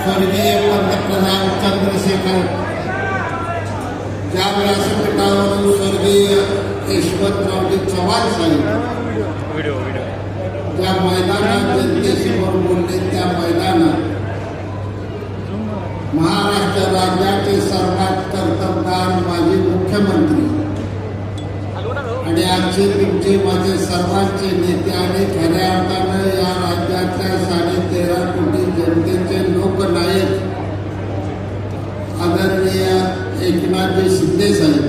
स्वर्गीय पंतप्रधान चंद्रशेखर ज्या व्यासपीठावरून स्वर्गीय यशवंतरावजी चव्हाण साहेब ज्या मैदानात जनतेसमोर बोलले त्या मैदानात महाराष्ट्र राज्याचे सर्वात कर्तबगार माजी मुख्यमंत्री आणि आजचे तुमचे माझे सर्वांचे नेते आणि खऱ्या अर्थानं या राज्यातल्या 13.5 कोटी जनतेचे लोकनायक आदरणीय एकनाथजी शिंदे साहेब,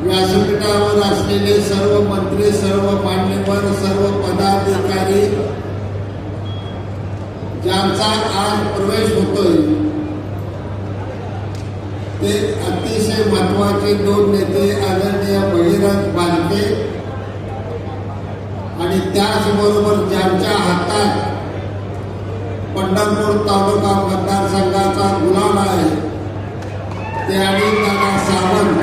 व्यासपीठावर असलेले सर्व मंत्री, सर्व मान्यवर, सर्व पदाधिकारी ज्यांचा आज प्रवेश होतोय ते अतिशय महत्वाचे 2 नेते आदरणीय भगीरथ बालके आणि त्याचबरोबर ज्यांच्या हातात पंढरपूर तालुका मतदारसंघाचा गुलाल आहे ते अनिलदादा सावंत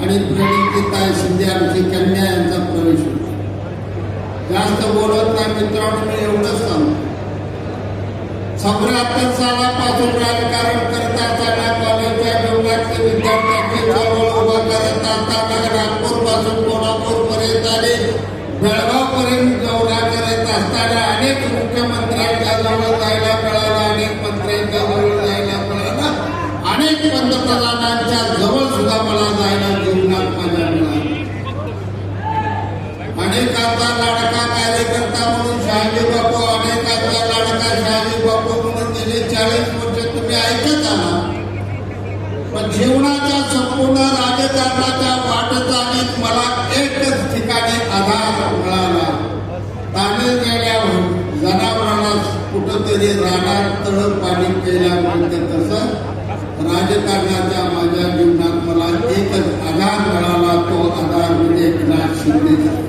आणि प्रणितीताई शिंदे आमची कन्या यांचा प्रवेश होतो. जास्त बोलत नाही मित्रांनो, मी एवढंच सांगतो. 74 सालापासून राजकारण करत असताना कॉलेजच्या जीवनातले विद्यार्थ्यांची चळवळ उभा करत असताना नागपूरपासून कोल्हापूरपर्यंत आणि बेळगावपर्यंत दौरा करत असताना अनेक मुख्यमंत्र्यांच्या जवळ जायला मिळालं, अनेक मंत्र्यांच्या जवळ जायला मिळालं, अनेक पंतप्रधानांच्या जवळ सुद्धा मला जायला जीवनात माझ्या मिळालं. अनेकांचा लाडका कार्यकर्ता म्हणून शहाजी बापू, अनेकांचा लाडका शहाजी बापू म्हणून गेले 40 वर्ष तुम्ही ऐकत आला. पण जीवनाच्या संपूर्ण राजकारणाच्या वाटचालीत मला एकच ठिकाणी आधार मिळाला. ताने गेल्यावर जनावराला कुठंतरी रानात तळ पाणी प्यायला मिळते तसं राजकारणाच्या माझ्या जीवनात मला एकच आधार मिळाला. तो आधार म्हणजे एकनाथ शिंदे.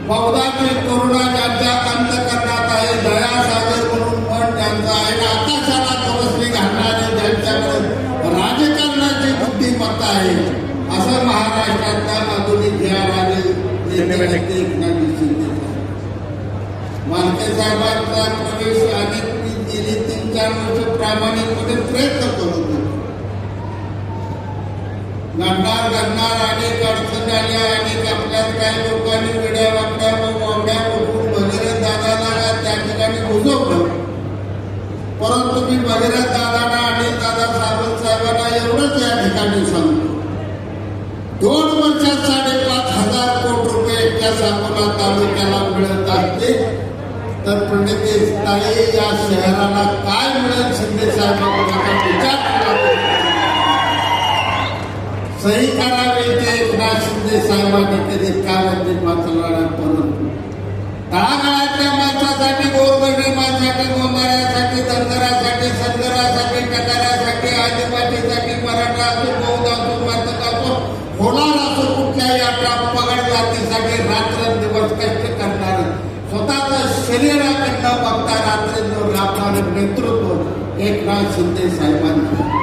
बहुधाची करुणा ज्यांच्या अंतकरणात आहे, दयासागर म्हणून मन ज्यांचा आहे, आकाशाला कवसली घालणारे ज्यांच्याकडे राजकारणाची बुद्धिमत्ता आहे, असं महाराष्ट्रातल्या आधुनिक एकनाथ शिंदे. मालके साहेबांचा प्रवेश अनेक मी गेली 3-4 वर्ष प्रामाणिकपणे प्रयत्न करत होतो. घडणार अनेक अडचणी आल्या, अनेक आपल्यात काही लोकांनी वेड्या वाकड्या उठून भगीरथ दादाला त्या ठिकाणी बुजवलं. परंतु मी भगीरथ दादांना आणि दादा साहेबांना एवढंच या ठिकाणी सांगतो, 2 वर्षात 5,500 कोटी रुपये एकट्या सांगोला तालुक्याला मिळत असते तर प्रणितीताई या शहराला काय मिळेल शिंदे साहेबांचा विचार केला. सही करावी ते एकनाथ शिंदे साहेबांनी कधी कामाची वाचवणार. परंतु तळागाळातल्या माणसासाठी, गोरगरीब माणसासाठी, गोंधळासाठी, धनगरासाठी, सदगरासाठी, टकारासाठी, आदिवासीसाठी, मराठा असो, बौद्ध असो, मातक असो, होणार असो, कुठल्याही आपल्या पगड जातीसाठी रात्रंदिवस कष्ट करणार, स्वतःचं शरीराकडनं बघता रात्रंदिवस राबणारे नेतृत्व एकनाथ शिंदे साहेबांचं.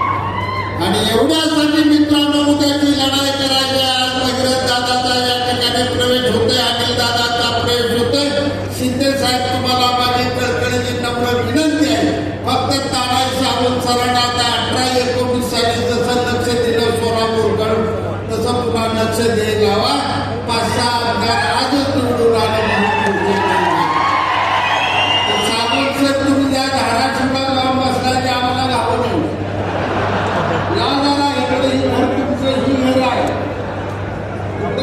आणि एवढ्यासाठी मित्रांनो उद्याची लढाई करायची. आज भगीरथ दादाचा या ठिकाणी प्रवेश होते, अनिल दादाचा प्रवेश होते. शिंदे साहेब, तुम्हाला माझी कळकळीची नम्र विनंती आहे, फक्त तानाजी सावंत सरांना 18-19 साली जसं लक्ष दिलं सोलापूरकडे तसं पुन्हा लक्ष द्यावा. 5-6 आमदार आजच निवडून आले म्हणून सावंत सर तुम्ही ज्या धाराशिवला जाऊन बसला ते आम्हाला घाबरून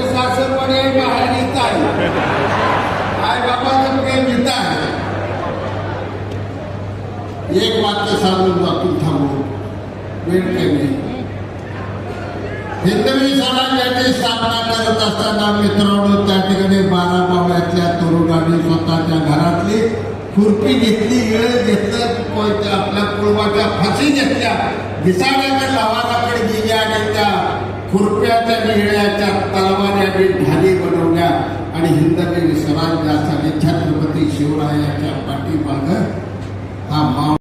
सासरवाडी बाहेर येत आहे, आई बाबाचं काही नेता आहे. एक वाक्य सांगून वाटून थांबून वेळ काही नाही. हिंदवी स्वराज्याची स्थापना करत असताना मित्रांनो त्या ठिकाणी 12 मावळ्यातल्या तरुणांनी स्वतःच्या घरातली खुरपी घेतली, वेळ घेतलं, आपल्या कुळवाच्या फाशी घेतल्या, घिसाड्याच्या लावाराकडे गेल्या आणि त्या खुरप्याच्या निळ्याच्या तलवाऱ्याने ढाली बनवल्या आणि हिंदवी स्वराज्यासाठी छत्रपती शिवरायाच्या पाठीमाग हा मावळा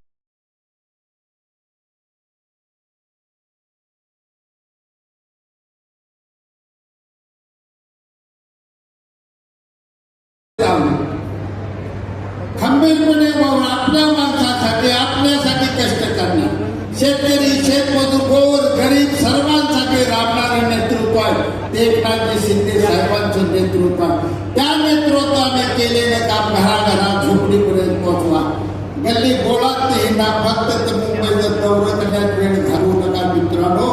कधी बोलात नाही ना फक्त तर मुंबईचं दौरं करण्यात वेळ घालवू नका मित्रांनो.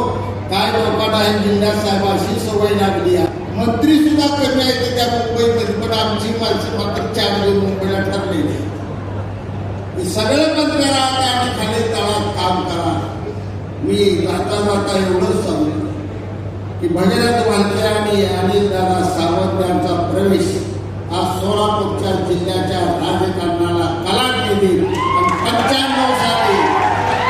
काय लोकांना हे जिल्ह्यात साहेबांशी सवय लागली आहे. मंत्री सुद्धा कमी आहेत त्या मुंबईमध्ये, पण आमची माणसं मात्र 4 दिवस मुंबईला ठरलेली आहे. सगळं बंद करा आणि खाली तळात काम करा. मी जाता जाता एवढंच सांगतो की भगीरथ वालके आणि अनिलदादा सावंत यांचा प्रवेश आज सोलापूरच्या जिल्ह्याच्या राजकारणाला कलाटणी देईल. 95 साली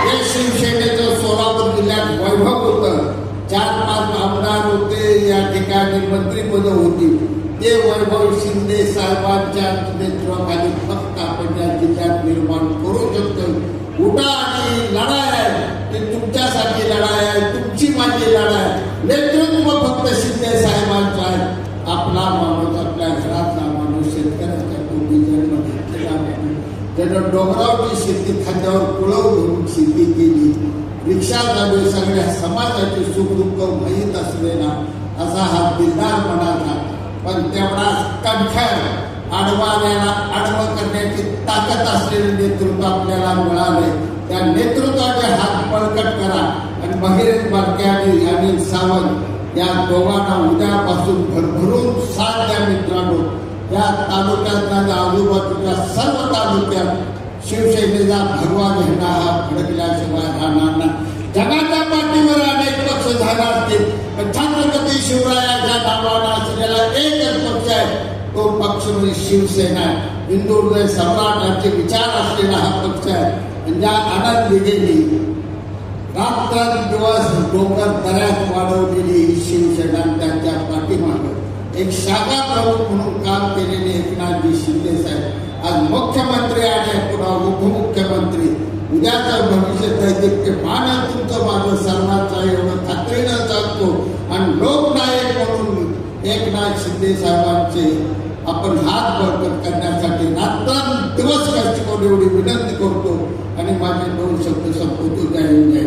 हे शिवसेनेचं सोलापूर जिल्ह्यात वैभव होतं. 4-5 आमदार होते, या ठिकाणी मंत्रीपद होती. ते वैभव शिंदे साहेबांच्या नेतृत्वाखाली फक्त आपण या जिल्ह्यात निर्माण करू शकतो. उठा आणि लढाई आहे, ते तुमच्यासाठी लढाई आहे, तुमची माझी लढाई. नेतृत्व फक्त शिंदे साहेबांचं आहे. आपला माणूस, आपल्या घरातला माणूस, शेतकऱ्याच्या पोटी जन्म घेतलेला माणूस, त्यानं डोंगरावची शेती खात्यावर कुळव घेऊन शेती केली, रिक्षा चालू, सगळ्या समाजाचे सुखदुःख माहीत असलेला असा हा दिलदार मनाचा, पण तेवढा कणखर आडवाण्याला आडवं करण्याची ताकद असलेले नेतृत्व आपल्याला मिळाले. त्या नेतृत्वाचे हात बळकट करा आणि भगीरथ वालके आणि अनिल सावंत या दोघांना उद्यापासून भरभरून साथ द्या मित्रांनो. या तालुक्यातल्या आजूबाजूच्या सर्व तालुक्यात शिवसेनेचा भगवा झेंडा हा फडकल्याशिवाय राहणार नाही. जगाच्या पाठीवर अनेक पक्ष झाले असतील, पण छत्रपती शिवरायाच्या नावानं असलेला एकच पक्ष आहे, तो पक्ष म्हणजे शिवसेना आहे. हिंदू हृदय सम्राटांचे विचार असलेला हा पक्ष आहे. ज्या आनंद दिलेली रात्रंदिवस डोंगर दऱ्यात वाढवलेली ही शिवसेना, त्यांच्या पाठीमागं एक शाखा प्रमुख म्हणून काम केलेले एकनाथजी शिंदे साहेब आज मुख्यमंत्री आणि पुन्हा उपमुख्यमंत्री. उद्याचं भविष्य दैदिप्यमान तुमचं माझं सर्वांचं एवढं खात्रीनं सांगतो. आणि लोकनायक म्हणून एकनाथ शिंदे साहेबांचे आपण हात बळकट करण्यासाठी रात्रंदिवस कष्ट करून एवढी विनंती करतो आणि माझे 2 शब्द संपवतो. जय हिंद.